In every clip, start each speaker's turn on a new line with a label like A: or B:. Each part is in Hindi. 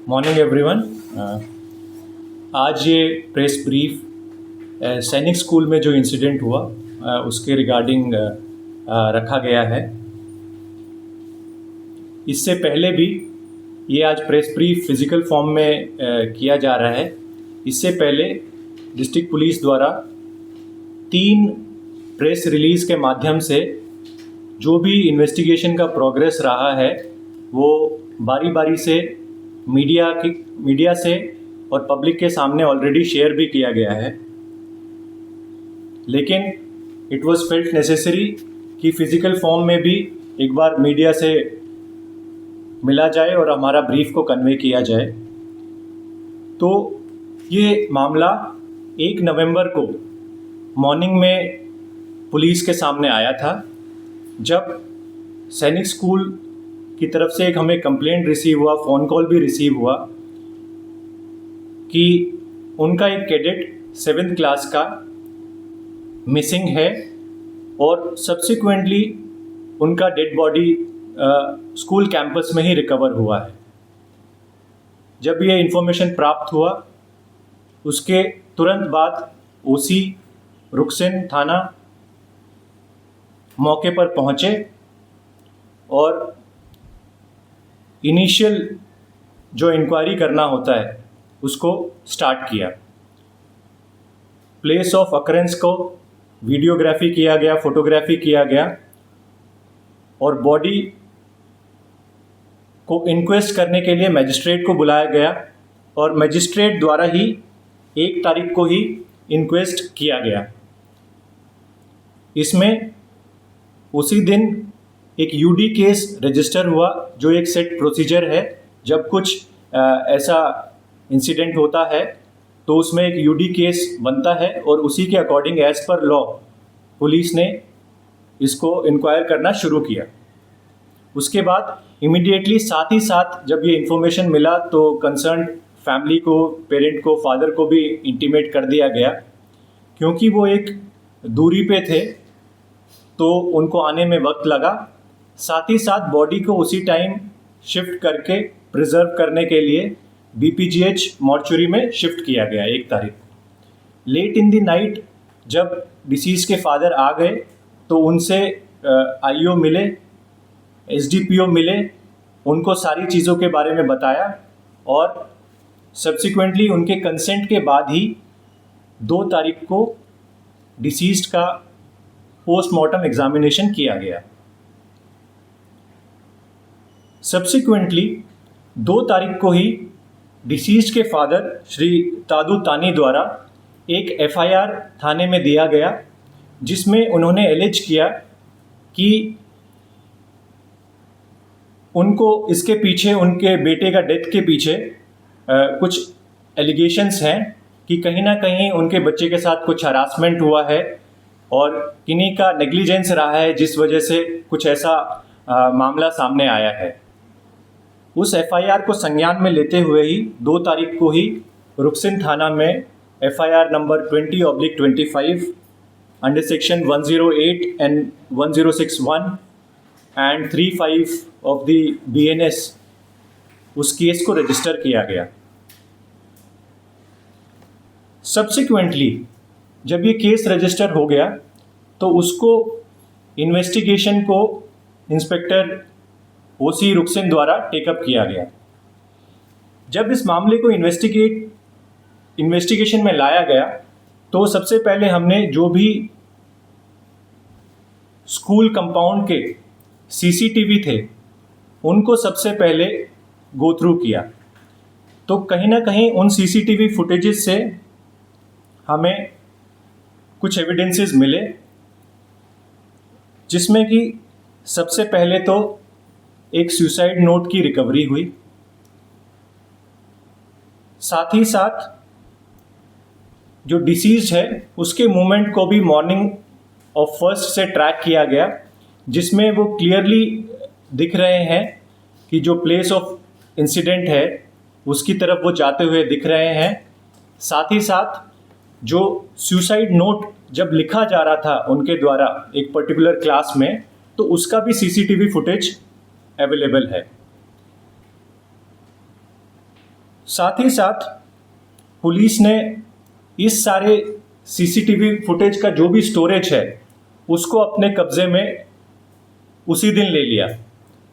A: Morning everyone. आज ये प्रेस ब्रीफ सैनिक स्कूल में जो इंसिडेंट हुआ उसके रिगार्डिंग रखा गया है। इससे पहले भी ये आज प्रेस ब्रीफ फिज़िकल फॉर्म में किया जा रहा है। इससे पहले डिस्ट्रिक्ट पुलिस द्वारा 3 प्रेस रिलीज़ के माध्यम से जो भी इन्वेस्टिगेशन का प्रोग्रेस रहा है वो बारी बारी से मीडिया से और पब्लिक के सामने ऑलरेडी शेयर भी किया गया है, लेकिन इट वाज फेल्ट नेसेसरी कि फिज़िकल फॉर्म में भी एक बार मीडिया से मिला जाए और हमारा ब्रीफ को कन्वे किया जाए। तो ये मामला 1 नवंबर को मॉर्निंग में पुलिस के सामने आया था, जब सैनिक स्कूल की तरफ से एक हमें कंप्लेंट रिसीव हुआ, फ़ोन कॉल भी रिसीव हुआ कि उनका एक कैडेट 7th क्लास का मिसिंग है और सब्सिक्वेंटली उनका डेड बॉडी स्कूल कैंपस में ही रिकवर हुआ है। जब ये इन्फॉर्मेशन प्राप्त हुआ उसके तुरंत बाद ओसी रुकसिन थाना मौके पर पहुंचे और इनिशियल जो इंक्वायरी करना होता है उसको स्टार्ट किया। प्लेस ऑफ अकरेंस को वीडियोग्राफी किया गया, फोटोग्राफी किया गया और बॉडी को इंक्वेस्ट करने के लिए मजिस्ट्रेट को बुलाया गया और मजिस्ट्रेट द्वारा ही 1 तारीख को ही इंक्वेस्ट किया गया। इसमें उसी दिन एक यूडी केस रजिस्टर हुआ, जो एक सेट प्रोसीजर है। जब कुछ ऐसा इंसिडेंट होता है तो उसमें एक यूडी केस बनता है और उसी के according as per law police ने इसको इंक्वायर करना शुरू किया। उसके बाद इमीडिएटली साथ ही साथ जब ये इन्फॉर्मेशन मिला तो कंसर्न फैमिली को, पेरेंट को, फादर को भी इंटीमेट कर दिया गया। क्योंकि वो एक दूरी पे थे तो उनको आने में वक्त लगा। साथ ही साथ बॉडी को उसी टाइम शिफ्ट करके प्रिजर्व करने के लिए बीपीजीएच मॉर्चुरी में शिफ्ट किया गया 1 तारीख को। लेट इन द नाइट जब डिसीज के फादर आ गए तो उनसे आईओ मिले, एसडीपीओ मिले, उनको सारी चीज़ों के बारे में बताया और सब्सिक्वेंटली उनके कंसेंट के बाद ही 2 तारीख को डिसीज्ड का पोस्टमार्टम एग्जामिनेशन किया गया। सब्सिक्वेंटली 2 तारीख को ही डिसीज्ड के फादर श्री तादू तानी द्वारा एक एफआईआर थाने में दिया गया, जिसमें उन्होंने एलिज किया कि उनको इसके पीछे, उनके बेटे का डेथ के पीछे कुछ एलिगेशंस हैं कि कहीं ना कहीं उनके बच्चे के साथ कुछ हरासमेंट हुआ है और किन्हीं का नेग्लिजेंस रहा है, जिस वजह से कुछ ऐसा मामला सामने आया है। उस एफआईआर को संज्ञान में लेते हुए ही 2 तारीख को ही रुकसिन थाना में FIR number 20/25 under section 108 and 1061 and 35 of the BNS उस केस को रजिस्टर किया गया। सब्सिक्वेंटली जब ये केस रजिस्टर हो गया तो उसको इन्वेस्टिगेशन को इंस्पेक्टर ओसी रुकसिन द्वारा टेकअप किया गया। जब इस मामले को इन्वेस्टिगेशन में लाया गया तो सबसे पहले हमने जो भी स्कूल कंपाउंड के सीसीटीवी थे उनको सबसे पहले गो थ्रू किया। तो कहीं ना कहीं उन सीसीटीवी फुटेजेस से हमें कुछ एविडेंसेस मिले, जिसमें कि सबसे पहले तो एक सुसाइड नोट की रिकवरी हुई। साथ ही साथ जो डिसीज्ड है उसके मूवमेंट को भी मॉर्निंग ऑफ 1st से ट्रैक किया गया, जिसमें वो क्लियरली दिख रहे हैं कि जो प्लेस ऑफ इंसिडेंट है उसकी तरफ वो जाते हुए दिख रहे हैं। साथ ही साथ जो सुसाइड नोट जब लिखा जा रहा था उनके द्वारा एक पर्टिकुलर क्लास में, तो उसका भी सीसीटीवी फुटेज अवेलेबल है। साथ ही साथ पुलिस ने इस सारे सीसीटीवी फुटेज का जो भी स्टोरेज है उसको अपने कब्जे में उसी दिन ले लिया,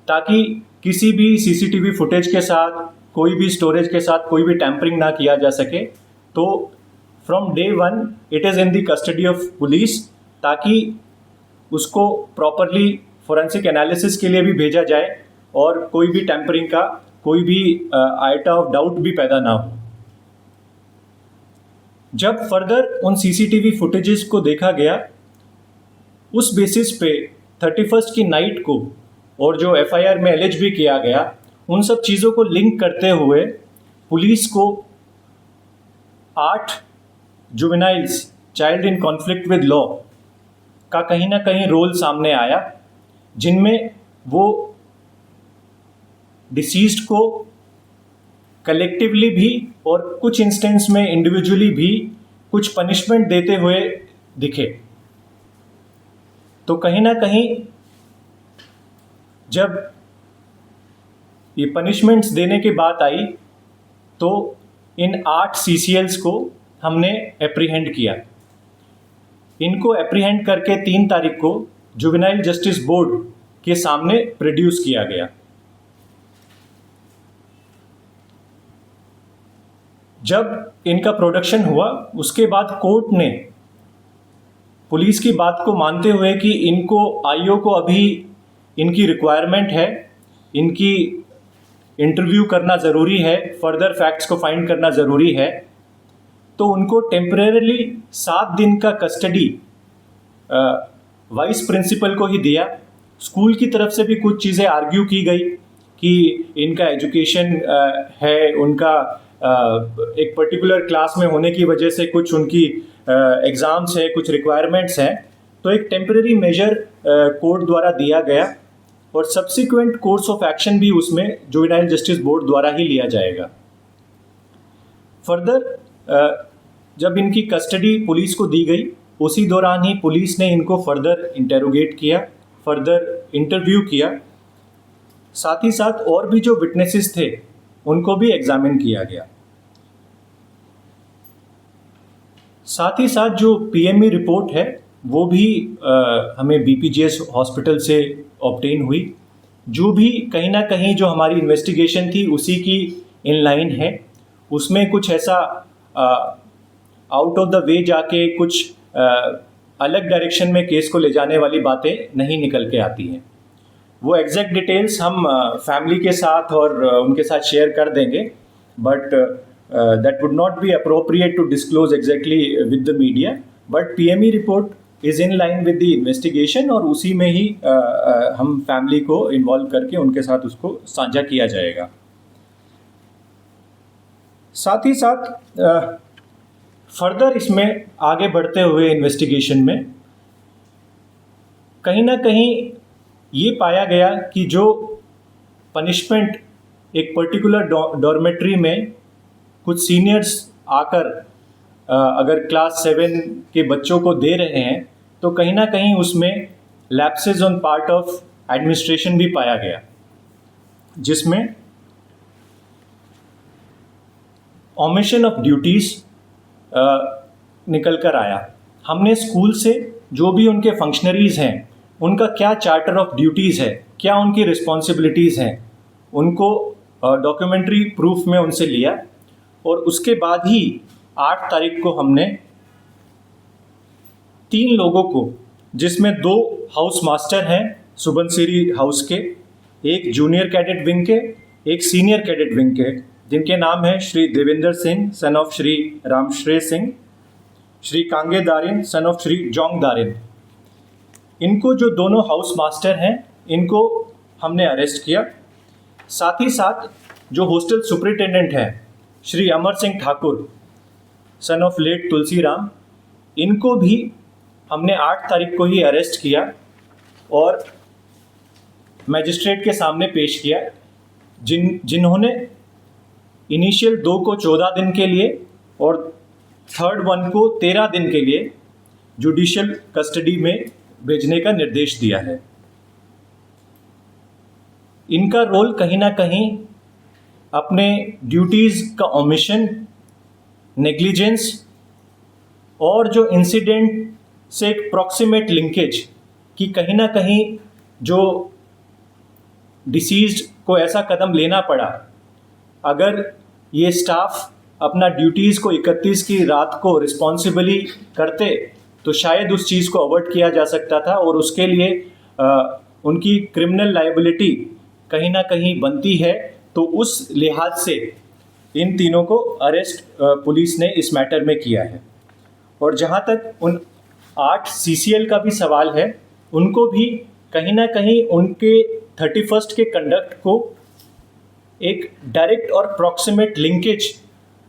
A: ताकि किसी भी सीसीटीवी फुटेज के साथ, कोई भी स्टोरेज के साथ कोई भी टैंपरिंग ना किया जा सके। तो from day one it is in the custody of police, ताकि उसको प्रॉपरली फोरेंसिक एनालिसिस के लिए भी भेजा जाए और कोई भी टैंपरिंग का कोई भी आइटा ऑफ डाउट भी पैदा ना हो। जब फर्दर उन सीसीटीवी फुटेजेस को देखा गया, उस बेसिस पे 31st की नाइट को और जो एफआईआर में एलिज भी किया गया, उन सब चीज़ों को लिंक करते हुए पुलिस को 8 juveniles child in conflict with law का कहीं ना कहीं रोल सामने आया, जिनमें वो डिसीज्ड को कलेक्टिवली भी और कुछ इंस्टेंस में इंडिविजुअली भी कुछ पनिशमेंट देते हुए दिखे। तो कहीं ना कहीं जब ये पनिशमेंट्स देने की बात आई तो इन 8 सीसीएल्स को हमने एप्रीहेंड किया। इनको एप्रीहेंड करके 3 तारीख को जुवेनाइल जस्टिस बोर्ड के सामने प्रोड्यूस किया गया। जब इनका प्रोडक्शन हुआ उसके बाद कोर्ट ने पुलिस की बात को मानते हुए कि इनको आईओ को अभी इनकी रिक्वायरमेंट है, इनकी इंटरव्यू करना ज़रूरी है, फर्दर फैक्ट्स को फाइंड करना ज़रूरी है, तो उनको टेम्परेरली 7 दिन का कस्टडी वाइस प्रिंसिपल को ही दिया। स्कूल की तरफ से भी कुछ चीज़ें आर्ग्यू की गई कि इनका एजुकेशन है, उनका एक पर्टिकुलर क्लास में होने की वजह से कुछ उनकी एग्ज़ाम्स है, कुछ रिक्वायरमेंट्स हैं, तो एक टेम्परेरी मेजर कोर्ट द्वारा दिया गया और सब्सिक्वेंट कोर्स ऑफ एक्शन भी उसमें जुवेनाइल जस्टिस बोर्ड द्वारा ही लिया जाएगा। फर्दर जब इनकी कस्टडी पुलिस को दी गई, उसी दौरान ही पुलिस ने इनको फर्दर इंटेरोगेट किया, फर्दर इंटरव्यू किया। साथ ही साथ और भी जो विटनेसेस थे उनको भी एग्जामिन किया गया। साथ ही साथ जो पीएमई रिपोर्ट है वो भी हमें बीपीजीएस हॉस्पिटल से ऑब्टेन हुई, जो भी कहीं ना कहीं जो हमारी इन्वेस्टिगेशन थी उसी की इन लाइन है। उसमें कुछ ऐसा आउट ऑफ द वे जाके कुछ अलग डायरेक्शन में केस को ले जाने वाली बातें नहीं निकल के आती हैं। वो एग्जैक्ट डिटेल्स हम फैमिली के साथ और उनके साथ शेयर कर देंगे, but that would not be appropriate to disclose exactly with the media. But PME report is in line with the investigation और उसी में ही हम फैमिली को इन्वॉल्व करके उनके साथ उसको साझा किया जाएगा। साथ ही साथ फर्दर इसमें आगे बढ़ते हुए इन्वेस्टिगेशन में कहीं ना कहीं ये पाया गया कि जो पनिशमेंट एक पर्टिकुलर डॉर्मेट्री में कुछ सीनियर्स आकर अगर क्लास 7 के बच्चों को दे रहे हैं, तो कहीं ना कहीं उसमें lapses on part of administration भी पाया गया, जिसमें ओमिशन ऑफ ड्यूटीज़ निकल कर आया। हमने स्कूल से जो भी उनके फंक्शनरीज़ हैं उनका क्या चार्टर ऑफ ड्यूटीज़ है, क्या उनकी रिस्पॉन्सिबिलिटीज़ हैं, उनको डॉक्यूमेंट्री प्रूफ में उनसे लिया और उसके बाद ही 8 तारीख को हमने 3 लोगों को, जिसमें 2 हाउस मास्टर हैं सुबनसिरी हाउस के, एक जूनियर कैडेट विंग के, एक सीनियर कैडेट विंग के, जिनके नाम हैं Shri Devendra Singh son of Shri Ramshreya Singh, Shri Kange Darin son of Shri Jong Darin. इनको जो दोनों हाउस मास्टर हैं इनको हमने अरेस्ट किया। साथ ही साथ जो हॉस्टल सुपरिटेंडेंट हैं Shri Amar Singh Thakur son of late Tulsi Ram, इनको भी हमने 8 तारीख को ही अरेस्ट किया और मैजिस्ट्रेट के सामने पेश किया, जिन्होंने इनिशियल 2 को 14 दिन के लिए और थर्ड 1 को 13 दिन के लिए जुडिशियल कस्टडी में भेजने का निर्देश दिया है। इनका रोल कहीं ना कहीं अपने ड्यूटीज़ का ओमिशन, नेग्लिजेंस और जो इंसिडेंट से एक प्रॉक्सिमेट लिंकेज कि कहीं ना कहीं जो डिसीज्ड को ऐसा कदम लेना पड़ा, अगर ये स्टाफ अपना ड्यूटीज़ को 31 की रात को रिस्पॉन्सिबली करते तो शायद उस चीज़ को अवॉइड किया जा सकता था और उसके लिए उनकी क्रिमिनल लायबिलिटी कहीं ना कहीं बनती है। तो उस लिहाज से इन तीनों को अरेस्ट पुलिस ने इस मैटर में किया है। और जहाँ तक उन 8 CCL का भी सवाल है, उनको भी कहीं ना कहीं उनके 31st के कंडक्ट को एक डायरेक्ट और प्रॉक्सिमेट लिंकेज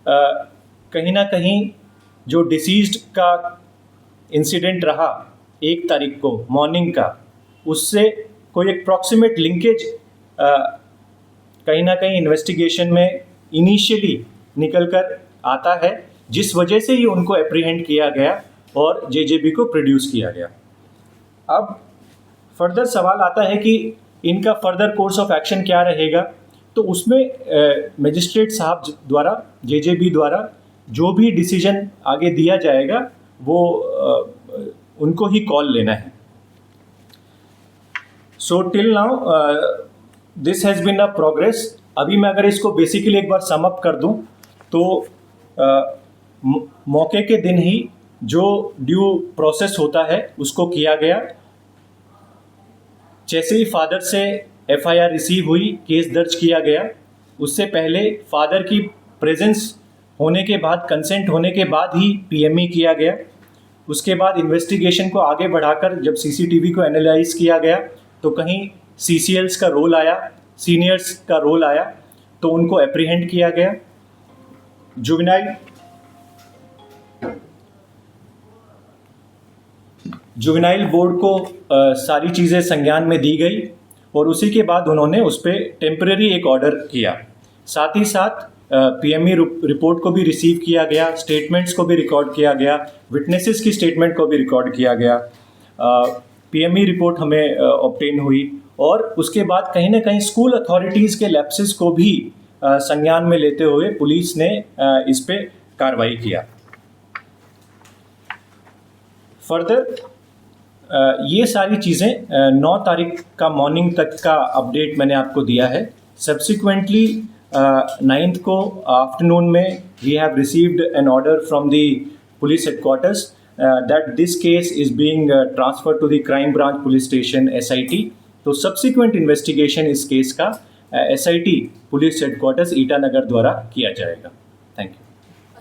A: कहीं ना कहीं जो डिसीज्ड का इंसिडेंट रहा 1 तारीख को मॉर्निंग का, उससे कोई एक प्रॉक्सिमेट लिंकेज कहीं ना कहीं इन्वेस्टिगेशन में इनिशियली निकल कर आता है, जिस वजह से ही उनको एप्रीहेंड किया गया और JJB को प्रोड्यूस किया गया। अब फर्दर सवाल आता है कि इनका फर्दर कोर्स ऑफ एक्शन क्या रहेगा। तो उसमें मजिस्ट्रेट साहब द्वारा, JJB द्वारा जो भी डिसीजन आगे दिया जाएगा वो उनको ही कॉल लेना है। So till now this has been a progress. अभी मैं अगर इसको बेसिकली एक बार सम अप कर दूं तो मौके के दिन ही जो ड्यू प्रोसेस होता है उसको किया गया। जैसे ही फादर से FIR रिसीव हुई, केस दर्ज किया गया। उससे पहले फादर की प्रेजेंस होने के बाद, कंसेंट होने के बाद ही PME किया गया। उसके बाद इन्वेस्टिगेशन को आगे बढ़ाकर जब CCTV को एनालाइज किया गया तो कहीं CCLs का रोल आया, सीनियर्स का रोल आया, तो उनको एप्रीहेंड किया गया। जुवेनाइल बोर्ड को सारी चीज़ें संज्ञान में दी गई और उसी के बाद उन्होंने उस पर टेम्परेरी एक ऑर्डर किया। साथ ही साथ PME रिपोर्ट को भी रिसीव किया गया, स्टेटमेंट्स को भी रिकॉर्ड किया गया, विटनेसेस की स्टेटमेंट को भी रिकॉर्ड किया गया। PME रिपोर्ट हमें ऑब्टेन हुई और उसके बाद कहीं ना कहीं स्कूल अथॉरिटीज़ के लैप्सेस को भी संज्ञान में लेते हुए पुलिस ने इस पे कार्रवाई किया। फर्दर ये सारी चीज़ें 9 तारीख का मॉर्निंग तक का अपडेट मैंने आपको दिया है। सब्सिक्वेंटली 9th को आफ्टरनून में we have received an order from the police headquarters that this case is being transferred to the crime branch police station SIT। तो सब्सिक्वेंट इन्वेस्टिगेशन इस केस का SIT पुलिस हेडक्वार्टर्स ईटानगर द्वारा किया जाएगा। Thank you.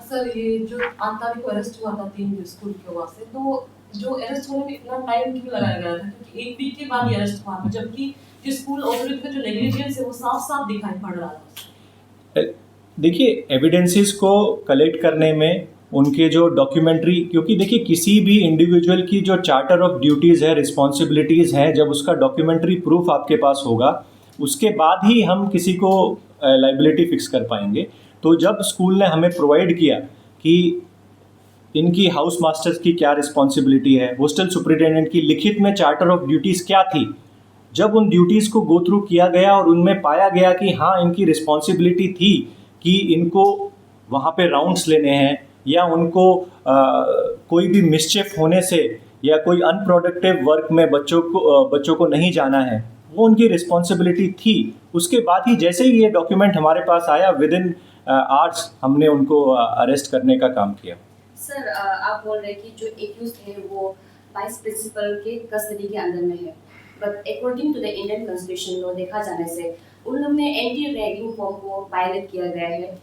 B: सर, ये जो 8 तारीख को अरेस्ट हुआ था 3 स्कूल के वहाँ से, तो जो अरेस्ट होने में इतना टाइम क्यों लगाया गया था? क्योंकि 1 वीक के बाद ही अरेस्ट हुआ था, जबकि जो स्कूल अथॉरिटी का जो नेग्लिजेंस है वो साफ-साफ दिखाई पड़ रहा था।
A: देखिए, एविडेंसेस को कलेक्ट करने में उनके जो डॉक्यूमेंट्री, क्योंकि देखिए किसी भी इंडिविजुअल की जो चार्टर ऑफ ड्यूटीज़ है, रिस्पॉन्सिबिलिटीज़ हैं, जब उसका डॉक्यूमेंट्री प्रूफ आपके पास होगा उसके बाद ही हम किसी को लाइबिलिटी फिक्स कर पाएंगे। तो जब स्कूल ने हमें प्रोवाइड किया कि इनकी हाउस मास्टर्स की क्या रिस्पॉन्सिबिलिटी है, हॉस्टल सुपरिटेंडेंट की लिखित में चार्टर ऑफ ड्यूटीज़ क्या थी, जब उन ड्यूटीज़ को गो थ्रू किया गया और उनमें पाया गया कि हाँ इनकी रिस्पॉन्सिबिलिटी थी कि इनको वहाँ पे राउंड्स लेने हैं या उनको कोई भी मिसचिफ होने से या कोई अनप्रोडक्टिव वर्क में बच्चों को नहीं जाना है, वो उनकी रिस्पॉन्सिबिलिटी थी। उसके बाद ही जैसे ही ये डॉक्यूमेंट हमारे पास आया, विद इन आवर्स हमने उनको अरेस्ट करने का काम किया।
C: सर, आप बोल रहे हैं कि जो एक्यूज्ड है वो वाइस प्रिंसिपल के कस्टडी के अंदर में है, but according to the Indian constitution law देखा जाने से उन लोग ने एंटी रैगिंग फॉर्म को वायलेट किया गया है,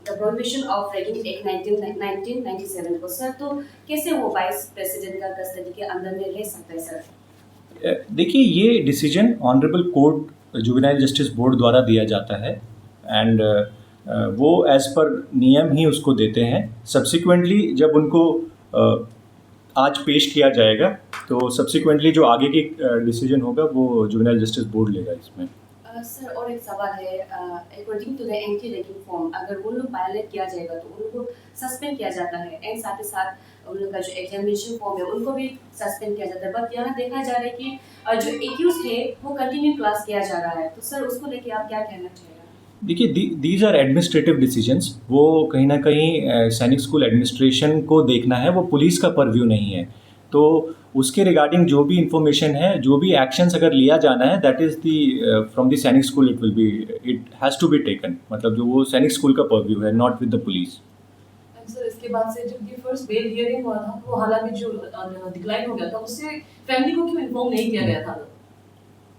C: the prohibition of ragging act 1997 को। सर, तो कैसे वो वाइस प्रेसिडेंट का कस्टडी के अंदर में रह सकता है? सर
A: देखिए, ये decision honourable court juvenile justice board द्वारा दिया जाता है एंड वो एज़ पर नियम ही उसको देते हैं। सब्सिक्वेंटली जब उनको आज पेश किया जाएगा तो सब्सिक्वेंटली जो आगे की डिसीजन होगा वो जुवेनाइल जस्टिस बोर्ड लेगा इसमें।
C: सर, और एक सवाल है, according to the anti ragging form अगर वो लोग वायलेट किया जाएगा तो उनको सस्पेंड किया जाता है एंड साथ ही साथ उन लोग का जो एग्जामिनेशन फॉर्म है उनको भी सस्पेंड किया जाता है। बट यहाँ देखा जा रहा है कि जो एक्यूज है वो कंटिन्यू क्लास किया जा रहा है, तो सर उसको लेके आप क्या कहना चाहिए?
A: देखिए, दीज आर एडमिनिस्ट्रेटिव डिसीजंस। वो कहीं ना कहीं सैनिक स्कूल एडमिनिस्ट्रेशन को देखना है, वो पुलिस का परव्यू नहीं है। तो उसके रिगार्डिंग जो भी इंफॉर्मेशन है, जो भी एक्शंस अगर लिया जाना है, that is the from the Sainik school, it has to be taken. मतलब जो वो सैनिक स्कूल का परव्यू है, not with the police.
B: Sir इसके बाद से जब ये फर्स्ट बेल हियरिंग हुआ था तो हालांकि जो डिक्लाइन हो गया था उससे फैमिली को क्यों इन्फॉर्म नहीं किया गया था?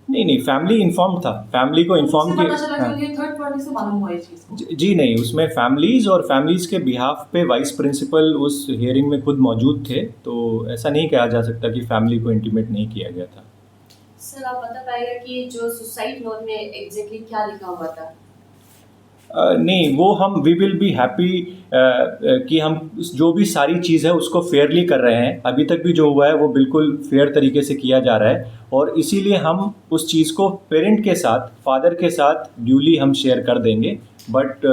A: नहीं नहीं, फैमिली इन्फॉर्म था, फैमिली को इन्फॉर्म
B: उससे
A: किया।
B: पता चला कि ये थर्ड पार्टी से मालूम हुआ इस चीज को।
A: जी नहीं, उसमें फैमिलीज़ और फैमिलीज़ के बिहाफ पे वाइस प्रिंसिपल उस हियरिंग में खुद मौजूद थे, तो ऐसा नहीं कहा जा सकता कि फैमिली को इंटीमेट नहीं किया गया था।
C: सर आप बता पाएगा कि जो सुसाइड नोट में एग्जैक्टली क्या लिखा हुआ था?
A: नहीं, वो हम वी विल बी हैप्पी कि हम जो भी सारी चीज़ है उसको फेयरली कर रहे हैं। अभी तक भी जो हुआ है वो बिल्कुल फेयर तरीके से किया जा रहा है, और इसीलिए हम उस चीज़ को पेरेंट के साथ, फादर के साथ ड्यूली हम शेयर कर देंगे। बट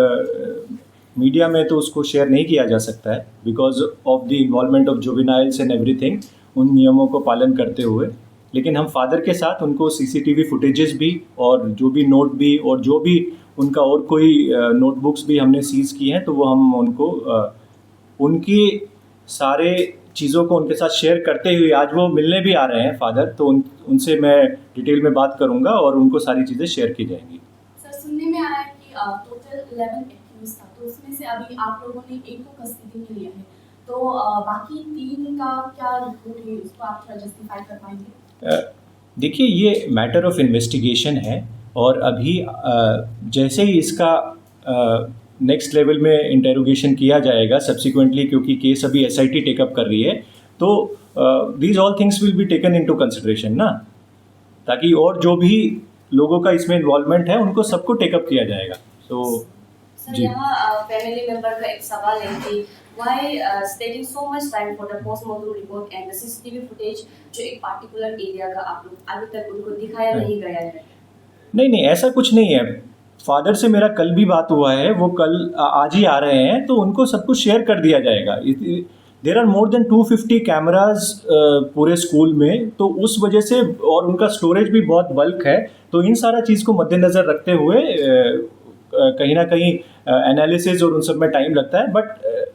A: मीडिया में तो उसको शेयर नहीं किया जा सकता है, because of the involvement of juveniles and everything, उन नियमों को पालन करते हुए। लेकिन हम फादर के साथ उनको सीसीटीवी फुटेजेस भी, और जो भी नोट भी, और जो भी उनका और कोई नोटबुक्स भी हमने सीज़ की हैं, तो वो हम उनको उनकी सारे चीज़ों को उनके साथ शेयर करते हुए, आज वो मिलने भी आ रहे हैं फादर, तो उनसे मैं डिटेल में बात करूंगा और उनको सारी चीज़ें शेयर की जाएंगी।
D: सर सुनने में आया कि टोटल 11 एक्यूज था, तो उसमें से अभी आप लोगों ने एक को कस्टडी में लिया है, तो बाकी 3 का क्या रिपोर्ट है, उसको आप थोड़ा जस्टिफाई कर पाएंगे?
A: देखिए, ये मैटर ऑफ इन्वेस्टिगेशन है, और अभी जैसे ही इसका नेक्स्ट लेवल में इंटेरोगेशन किया जाएगा सब्सिक्वेंटली, क्योंकि केस अभी एसआईटी टेकअप कर रही है, तो these all things will be taken into consideration ना, ताकि और जो भी लोगों का इसमें इन्वॉल्वमेंट है उनको सबको टेकअप किया जाएगा। तो
C: सर
A: जी,
C: यहाँ फैमिली मेंबर का एक सवाल है कि why spending so much time for the postmortem report and the CCTV footage जो एक particular एरिया का आप लोग अभी तक उनको दिखाया नहीं गया है?
A: नहीं नहीं, ऐसा कुछ नहीं है। फादर से मेरा कल भी बात हुआ है, वो कल आज ही आ रहे हैं, तो उनको सब कुछ शेयर कर दिया जाएगा। There are more than 250 cameras पूरे स्कूल में, तो उस वजह से, और उनका स्टोरेज भी बहुत बल्क है, तो इन सारा चीज़ को मद्देनज़र रखते हुए कहीं ना कहीं एनालिसिस और उन सब में टाइम लगता है। But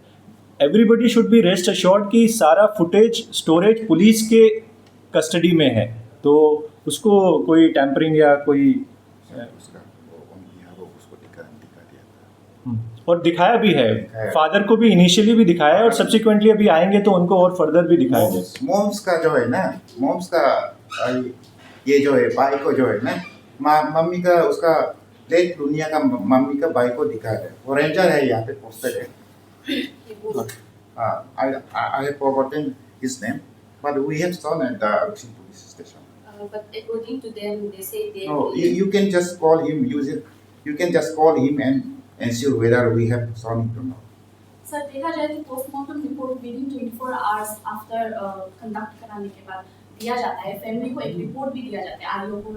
A: everybody should be rest assured कि सारा फुटेज स्टोरेज पुलिस के कस्टडी में है, तो उसको कोई टैंपरिंग या कोई
E: उसका वो यहाँ वो उसको दिखा दिया था।
A: और दिखाया भी है, फादर को भी इनिशियली भी दिखाया है, और सब्सिक्वेंटली अभी आएंगे तो उनको और फर्दर भी दिखाया जाए।
E: मोम्स का जो है ना, मोम्स का ये जो है भाई को जो है ना, मम्मी का उसका देख दुनिया का मम्मी का भाई को दिखा है, वो रेंजर है, यहाँ पे पोस्टेड है। I have forgotten his name, but we have shown at the Ruxin police station.
C: But according to them, they say they
E: No, you can just call him. You can just call him and ensure whether we have shown it or not.
D: Sir देखा जाए तो postmortem report within 24 hours after conduct कराने के बाद दिया जाता है, फैमिली को एक रिपोर्ट भी दिया जाता है आईओ को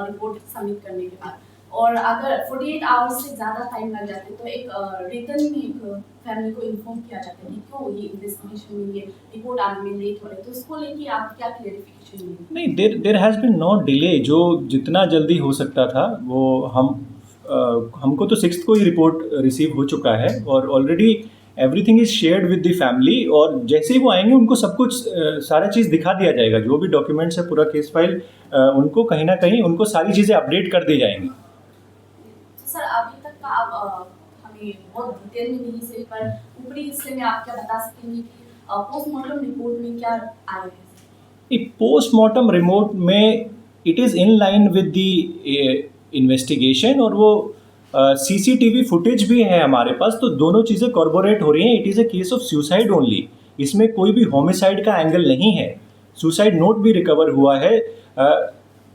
D: रिपोर्ट सबमिट करने के बाद, और अगर 48 आवर्स से ज़्यादा टाइम लग जाते हैं तो एक रिटर्न में एक फैमिली को इन्फॉर्म किया जाता है कि क्यों ये इन्वेस्टिगेशन में ये रिपोर्ट आने में लेट हो रहे हैं, तो उसको लेके आप क्या क्लेरिफिकेशन देंगे?
A: नहीं, there has been no delay. जो जितना जल्दी हो सकता था वो हमको तो 6th को ही रिपोर्ट रिसीव हो चुका है, और already everything is shared with the family, और जैसे ही वो आएंगे उनको सब कुछ सारा चीज़ दिखा दिया जाएगा। जो भी डॉक्यूमेंट्स है, पूरा केस फाइल, उनको कहीं ना कहीं उनको सारी चीज़ें अपडेट कर दी जाएंगी।
D: सर अभी तक का आप हमें बहुत डिटेल में नहीं से, पर ऊपरी हिस्से में आप क्या बता सकेंगे कि पोस्टमार्टम रिपोर्ट में क्या आया है?
A: पोस्टमार्टम रिपोर्ट में it is in line with the investigation, और वो सीसीटीवी फुटेज भी है हमारे पास, तो दोनों चीज़ें कॉर्बोरेट हो रही हैं। It is a case of suicide only, इसमें कोई भी होमिसाइड का एंगल नहीं है। सुसाइड नोट भी रिकवर हुआ है,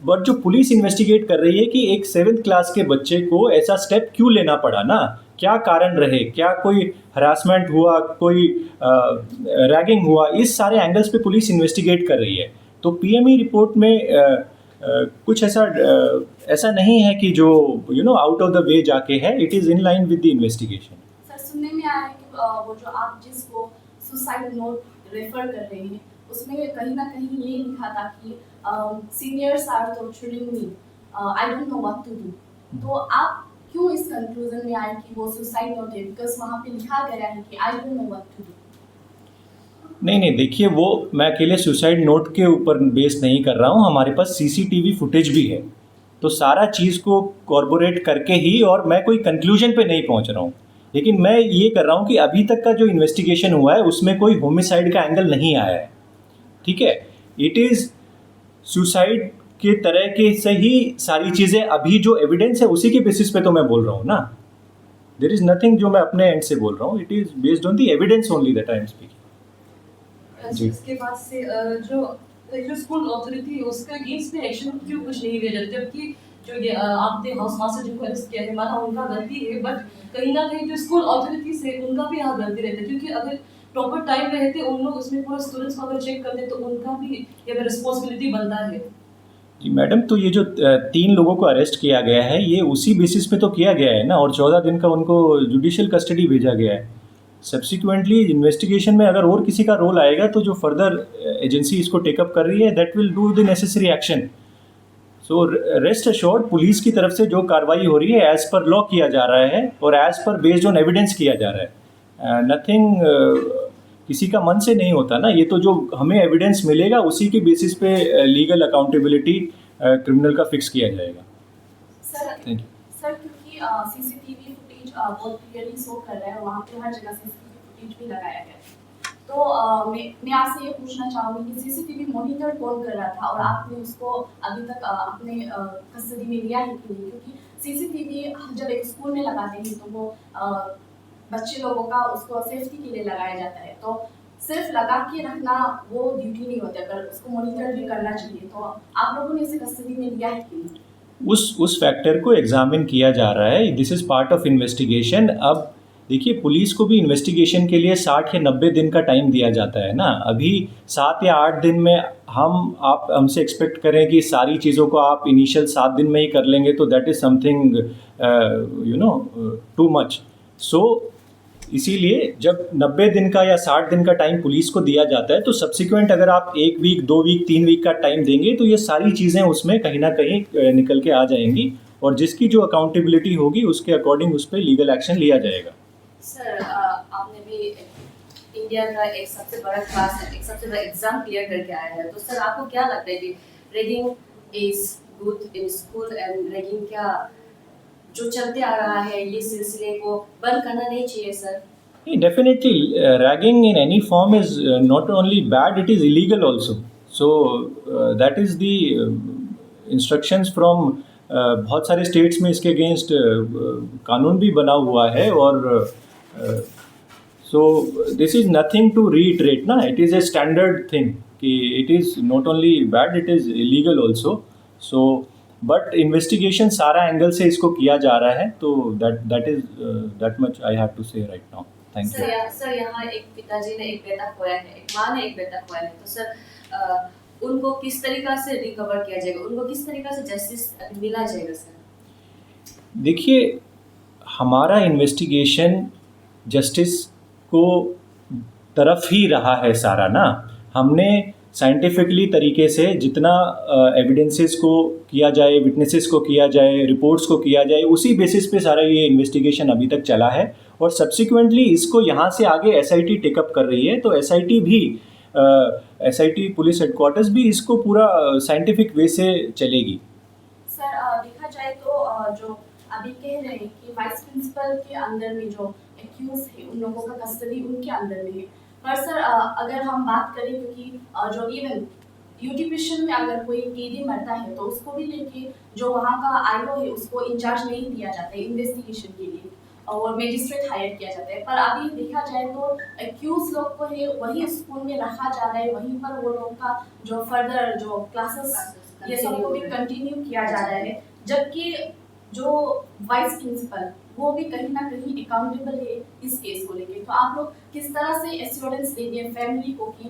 A: बट जो पुलिस इन्वेस्टिगेट कर रही है कि एक 7th क्लास के बच्चे को ऐसा स्टेप क्यों लेना पड़ा ना, क्या कारण रहे, क्या कोई हरासमेंट हुआ, कोई रैगिंग हुआ, इस सारे एंगल्स पे पुलिस इन्वेस्टिगेट कर रही है। तो पीएमई रिपोर्ट में कुछ ऐसा नहीं है कि जो आउट ऑफ द वे जाके है। It is in line with the investigation.
D: Sir सुनने में आया है कि वो जो आप जिसको सुसाइड नोट रेफर कर रहे हैं उसमें कहीं ना कहीं ये लिखा था कि seniors are torturing me, I don't know what to do. तो आप क्यों इस कंक्लूजन में आए कि वो सुसाइड नोट है? बिकॉज वहाँ पे लिखा गया है कि I don't know what to do.
A: नहीं, देखिए, वो मैं अकेले सुसाइड नोट के ऊपर बेस नहीं कर रहा हूँ, हमारे पास सीसीटीवी फुटेज भी है, तो सारा चीज़ को कॉर्पोरेट करके ही, और मैं कोई कंक्लूजन पे नहीं पहुँच रहा हूँ। लेकिन मैं ये कर रहा हूँ कि अभी तक का जो इन्वेस्टिगेशन हुआ है उसमें कोई होमिसाइड का एंगल नहीं आया है, ठीक है। इट इज़ सुसाइड के तरह के से ही सारी चीज़ें, अभी जो एविडेंस है उसी के बेसिस पे तो मैं बोल रहा हूँ ना। देयर इज़ नथिंग जो मैं अपने एंड से बोल रहा हूँ, it is based on the evidence only that I am speaking. जी।
B: इसके बाद से जो स्कूल अथॉरिटी है उसका अगेंस्ट में एक्शन क्यों कुछ नहीं लिया जाता, जबकि जो ये आपने हाउस मास्टर जिनको अरेस्ट किया है, माना उनका गलती है, बट कहीं ना कहीं जो स्कूल अथॉरिटी से उनका भी यहाँ गलती रहती है, क्योंकि अगर प्रॉपर टाइम रहते उन लोग उसमें पूरा स्टूडेंट्स को अगर चेक करते तो उनका भी ये रिस्पॉन्सिबिलिटी बनता है।
A: जी मैडम, तो ये जो 3 लोगों को अरेस्ट किया गया है ये उसी बेसिस पे तो किया गया है ना, और 14 दिन का उनको जुडिशियल कस्टडी भेजा गया है। सब्सिक्वेंटली इन्वेस्टिगेशन में अगर और किसी का रोल आएगा तो जो फर्दर एजेंसी इसको टेकअप कर रही है that will do the necessary action. So rest assured, police की तरफ से जो कार्रवाई हो रही है एज पर लॉ किया जा रहा है और as per based on evidence किया जा रहा है। नथिंग किसी का मन से नहीं होता ना, ये तो जो हमें एविडेंस मिलेगा उसी के बेसिस पे लीगल अकाउंटेबिलिटी क्रिमिनल का फिक्स किया जाएगा।
D: Sir
A: thank you.
D: सर क्योंकि सीसीटीवी फुटेज बहुत क्लियरली शो कर रहा है, वहाँ पे हर जगह सीसीटीवी फुटेज भी लगाया गया है, तो मैं आपसे ये पूछना चाहूँगी कि सीसीटीवी मॉनिटर कौन कर रहा था और आपने उसको अभी तक अपने कस्टडी में लिया है कि नहीं? क्योंकि सीसीटीवी जब एक स्कूल में लगाते हैं तो वो बच्चे लोगों का उसको सेफ्टी के लिए लगाया जाता है, तो सिर्फ लगा के रखना वो ड्यूटी नहीं होता, अगर उसको मॉनिटर भी करना चाहिए, तो आप लोगों ने इसे कस्टडी में लिया है कि नहीं?
A: उस फैक्टर को एग्जामिन किया जा रहा है, this is part of investigation. अब देखिए, पुलिस को भी इन्वेस्टिगेशन के लिए 60 या 90 दिन का टाइम दिया जाता है ना। अभी 7 या 8 दिन में आप हमसे एक्सपेक्ट करें कि सारी चीज़ों को आप इनिशियल 7 दिन में ही कर लेंगे तो that is something too much. So इसीलिए जब 90 दिन का या 60 दिन का टाइम पुलिस को दिया जाता है तो सब्सिक्वेंट अगर आप 1 वीक, 2 वीक, 3 वीक का टाइम देंगे तो ये सारी चीज़ें उसमें कहीं ना कहीं निकल के आ जाएंगी, और जिसकी जो अकाउंटेबिलिटी होगी उसके अकॉर्डिंग उस पर लीगल एक्शन लिया जाएगा।
C: सर आपने भी इंडिया का एक सबसे बड़ा क्लास है, एक सबसे बड़ा एग्जाम क्लियर करके आया है, तो सर आपको क्या लगता है कि ragging is good in school and ragging क्या जो चलते आ रहा है ये सिलसिले को बंद करना नहीं चाहिए sir?
A: Definitely, ragging in any form is not only bad, it is illegal also. So that is the instructions from बहुत सारे स्टेट्स में इसके अगेंस्ट कानून भी बना हुआ है, और so this is nothing to reiterate ना, it is a standard thing कि it is not only bad, it is illegal also. So but investigation सारा एंगल से इसको किया जा रहा है, तो that much I have to say right now. Thank you.
C: Sir यहाँ एक पिताजी ने एक बेटा खोया है, एक माँ ने एक बेटा खोया है, तो सर उनको किस तरीका से रिकवर किया जाएगा, उनको किस तरीका से जस्टिस मिला जाएगा सर?
A: देखिए, हमारा इन्वेस्टिगेशन जस्टिस को तरफ ही रहा है सारा ना। हमने साइंटिफिकली तरीके से जितना एविडेंसेस को किया जाए, विटनेसेस को किया जाए, रिपोर्ट्स को किया जाए, उसी बेसिस पे सारा ये इन्वेस्टिगेशन अभी तक चला है, और सब्सिक्वेंटली इसको यहाँ से आगे एसआईटी टेकअप कर रही है, तो एसआईटी भी एसआईटी पुलिस हेडक्वार्टर्स भी इसको पूरा साइंटिफिक वे से चलेगी।
D: सर देखा जाए तो जो अभी कह रहे हैं कि वाइस प्रिंसिपल के अंदर में जो एक्यूज है उन लोगों का कस्टडी उनके अंदर में है, पर सर अगर हम बात करें, क्योंकि जो इवन यूटीपीशन में अगर कोई कैदी मरता है तो उसको भी लेके जो वहाँ का आईओ है उसको इंचार्ज नहीं दिया जाता है इन्वेस्टिगेशन के लिए, और मजिस्ट्रेट हायर किया जाता है। पर अभी देखा जाए तो एक्यूज लोग को है वही स्कूल में रखा जा रहा है, वहीं पर वो लोग का जो फर्दर जो क्लासेस ये सब को भी कंटिन्यू किया जा रहा है, जबकि जो वाइस प्रिंसिपल वो भी कहीं ना कहीं अकाउंटेबल है इस केस को लेके। तो आप लोग किस तरह से एश्योरेंस देंगे फैमिली को कि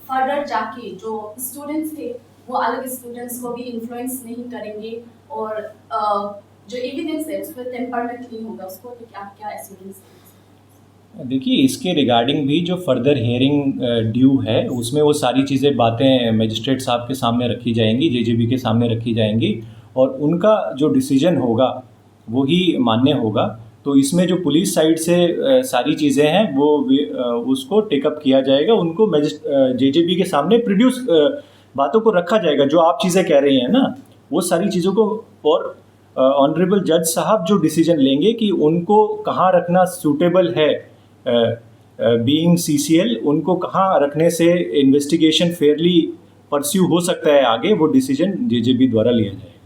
D: फर्दर जाके जो स्टूडेंट्स थे वो अलग स्टूडेंट्स को भी इन्फ्लुएंस नहीं करेंगे, और जो एविडेंस है उस पर टेम्परमेंट नहीं होगा, उसको लेके आप क्या एश्योरेंस देंगे?
A: देखिए, इसके रिगार्डिंग भी जो फर्दर हियरिंग ड्यू है उसमें वो सारी चीज़ें बातें मजिस्ट्रेट साहब के सामने रखी जाएंगी, जेजीबी के सामने रखी जाएंगी, और उनका जो डिसीजन होगा वही मान्य होगा। तो इसमें जो पुलिस साइड से सारी चीज़ें हैं वो उसको टेकअप किया जाएगा, उनको जेजेबी के सामने प्रोड्यूस बातों को रखा जाएगा, जो आप चीज़ें कह रही हैं ना वो सारी चीज़ों को। और ऑनरेबल जज साहब जो डिसीजन लेंगे कि उनको कहाँ रखना सूटेबल है, बीइंग सीसीएल, उनको कहाँ रखने से इन्वेस्टिगेशन फेयरली परस्यू हो सकता है आगे, वो डिसीजन जेजेबी द्वारा लिया जाएगा।